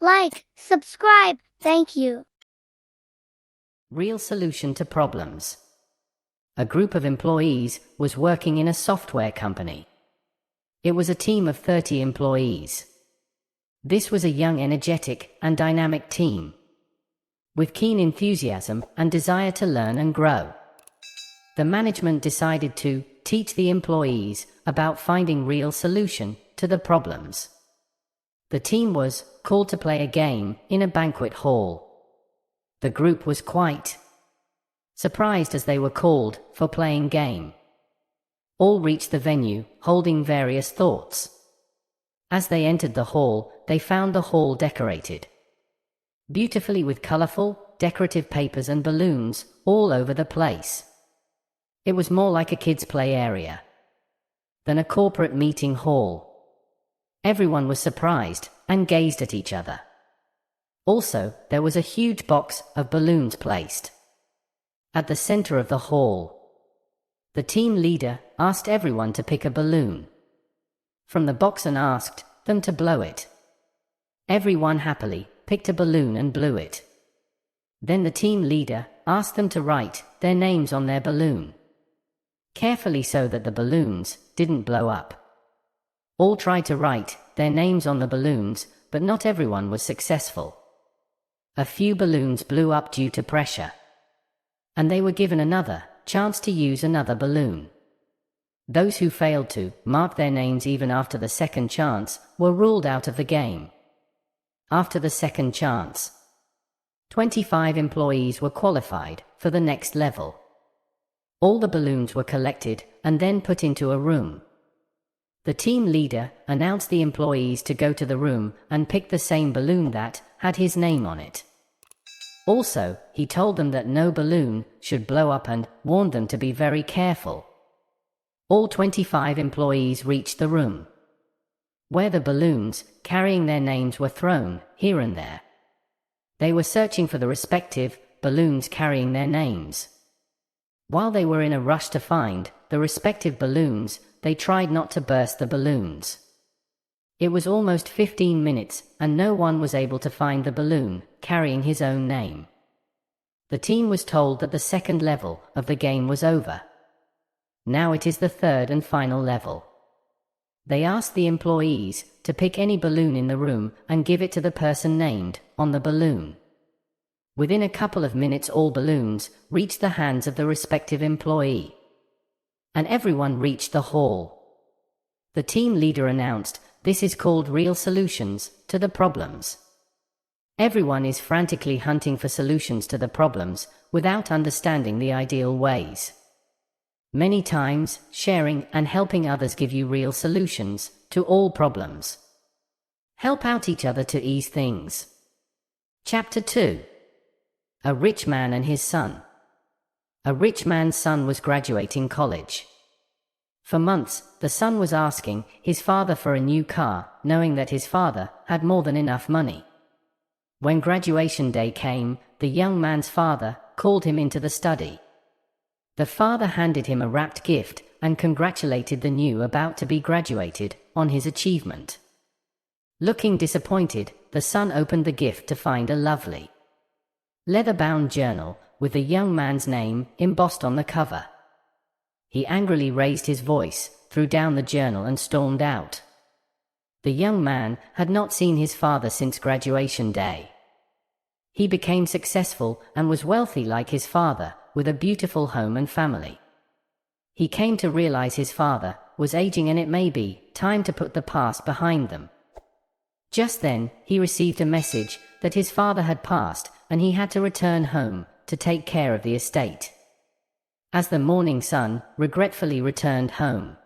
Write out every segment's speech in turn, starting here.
Like, subscribe, thank you. Real solution to problems. A group of employees was working in a software company. It was a team of 30 employees. This was a young, energetic, and dynamic team, with keen enthusiasm and desire to learn and grow. The management decided to teach the employees about finding real solution to the problems. The team was called to play a game in a banquet hall. The group was quite surprised as they were called for playing game. All reached the venue, holding various thoughts. As they entered the hall, they found the hall decorated beautifully with colorful, decorative papers and balloons all over the place. It was more like a kids' play area than a corporate meeting hall. Everyone was surprised and gazed at each other. Also, there was a huge box of balloons placed at the center of the hall. The team leader asked everyone to pick a balloon from the box and asked them to blow it. Everyone happily picked a balloon and blew it. Then the team leader asked them to write their names on their balloon, carefully so that the balloons didn't blow up. All tried to write their names on the balloons, but not everyone was successful. A few balloons blew up due to pressure, and they were given another chance to use another balloon. Those who failed to mark their names even after the second chance were ruled out of the game. After the second chance, 25 employees were qualified for the next level. All the balloons were collected and then put into a room. The team leader announced the employees to go to the room and pick the same balloon that had his name on it. Also, he told them that no balloon should blow up and warned them to be very careful. All 25 employees reached the room, where the balloons carrying their names were thrown here and there. They were searching for the respective balloons carrying their names. While they were in a rush to find the respective balloons, they tried not to burst the balloons. It was almost 15 minutes, and no one was able to find the balloon carrying his own name. The team was told that the second level of the game was over. Now it is the third and final level. They asked the employees to pick any balloon in the room and give it to the person named on the balloon. Within a couple of minutes, all balloons reached the hands of the respective employee, and everyone reached the hall. The team leader announced, "This is called real solutions to the problems." Everyone is frantically hunting for solutions to the problems without understanding the ideal ways. Many times, sharing and helping others give you real solutions to all problems. Help out each other to ease things. Chapter 2. A rich man and his son. A rich man's son was graduating college. For months, the son was asking his father for a new car, knowing that his father had more than enough money. When graduation day came, the young man's father called him into the study. The father handed him a wrapped gift and congratulated the new about to be graduated on his achievement. Looking disappointed, the son opened the gift to find a lovely leather-bound journal with the young man's name embossed on the cover. He angrily raised his voice, threw down the journal and stormed out. The young man had not seen his father since graduation day. He became successful and was wealthy like his father, with a beautiful home and family. He came to realize his father was aging and it may be time to put the past behind them. Just then, he received a message that his father had passed and he had to return home to take care of the estate. As the morning sun regretfully returned home,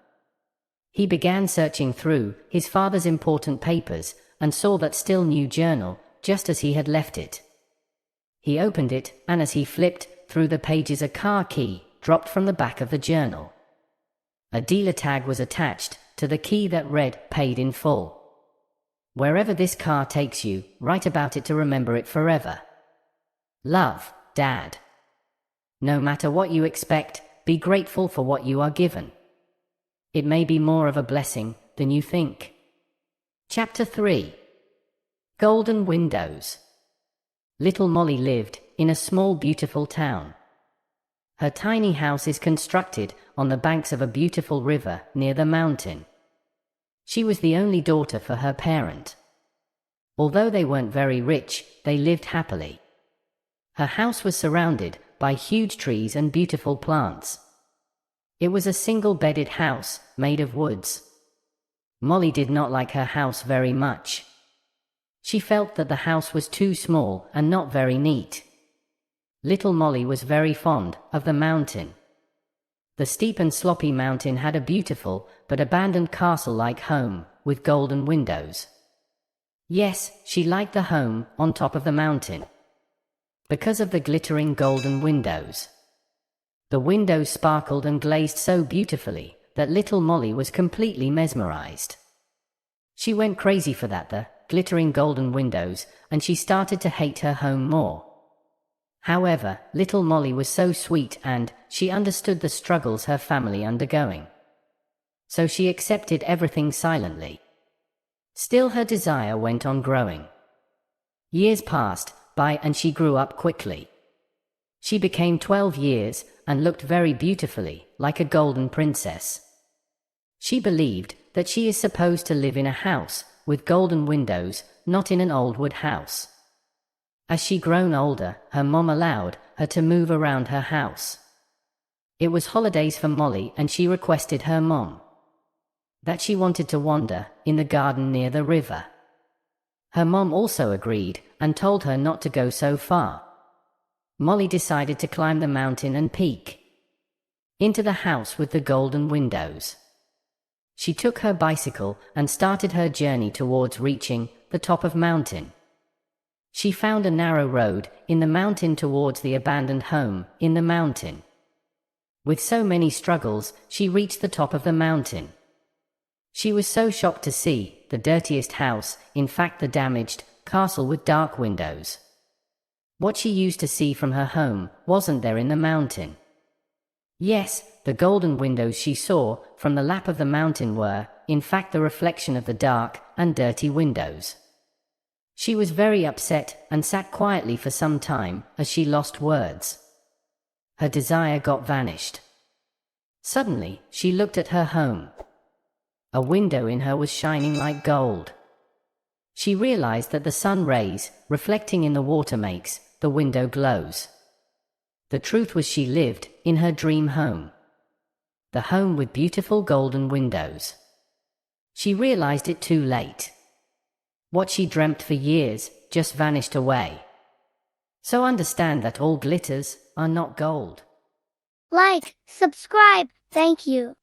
he began searching through his father's important papers and saw that still new journal just as he had left it. He opened it, and as he flipped through the pages, a car key dropped from the back of the journal. A dealer tag was attached to the key that read, "Paid in full." Wherever this car takes you, write about it to remember it forever. Love, Dad. No matter what you expect, be grateful for what you are given. It may be more of a blessing than you think. Chapter 3. Golden windows. Little Molly lived in a small, beautiful town. Her tiny house is constructed on the banks of a beautiful river near the mountain. She was the only daughter for her parent. Although they weren't very rich, they lived happily. Her house was surrounded by huge trees and beautiful plants. It was a single-bedded house made of woods. Molly did not like her house very much. She felt that the house was too small and not very neat. Little Molly was very fond of the mountain. The steep and sloppy mountain had a beautiful but abandoned castle-like home with golden windows. Yes, she liked the home on top of the mountain because of the glittering golden windows. The windows sparkled and glazed so beautifully that little Molly was completely mesmerized. She went crazy for the glittering golden windows, and she started to hate her home more. However, little Molly was so sweet and she understood the struggles her family undergoing. So she accepted everything silently. Still, her desire went on growing. Years passed by and she grew up quickly. She became 12 years and looked very beautifully, like a golden princess. She believed that she is supposed to live in a house with golden windows, not in an old wood house. As she grown older, her mom allowed her to move around her house. It was holidays for Molly and she requested her mom that she wanted to wander in the garden near the river. Her mom also agreed and told her not to go so far. Molly decided to climb the mountain and peek into the house with the golden windows. She took her bicycle and started her journey towards reaching the top of mountain. She found a narrow road in the mountain towards the abandoned home in the mountain. With so many struggles, she reached the top of the mountain. She was so shocked to see the dirtiest house, in fact the damaged castle with dark windows. What she used to see from her home wasn't there in the mountain. Yes, the golden windows she saw from the lap of the mountain were, in fact, the reflection of the dark and dirty windows. She was very upset and sat quietly for some time as she lost words. Her desire got vanished. Suddenly, she looked at her home. A window in her was shining like gold. She realized that the sun rays reflecting in the water makes the window glows. The truth was she lived in her dream home. The home with beautiful golden windows. She realized it too late. What she dreamt for years just vanished away. So understand that all glitters are not gold. Like, subscribe, thank you.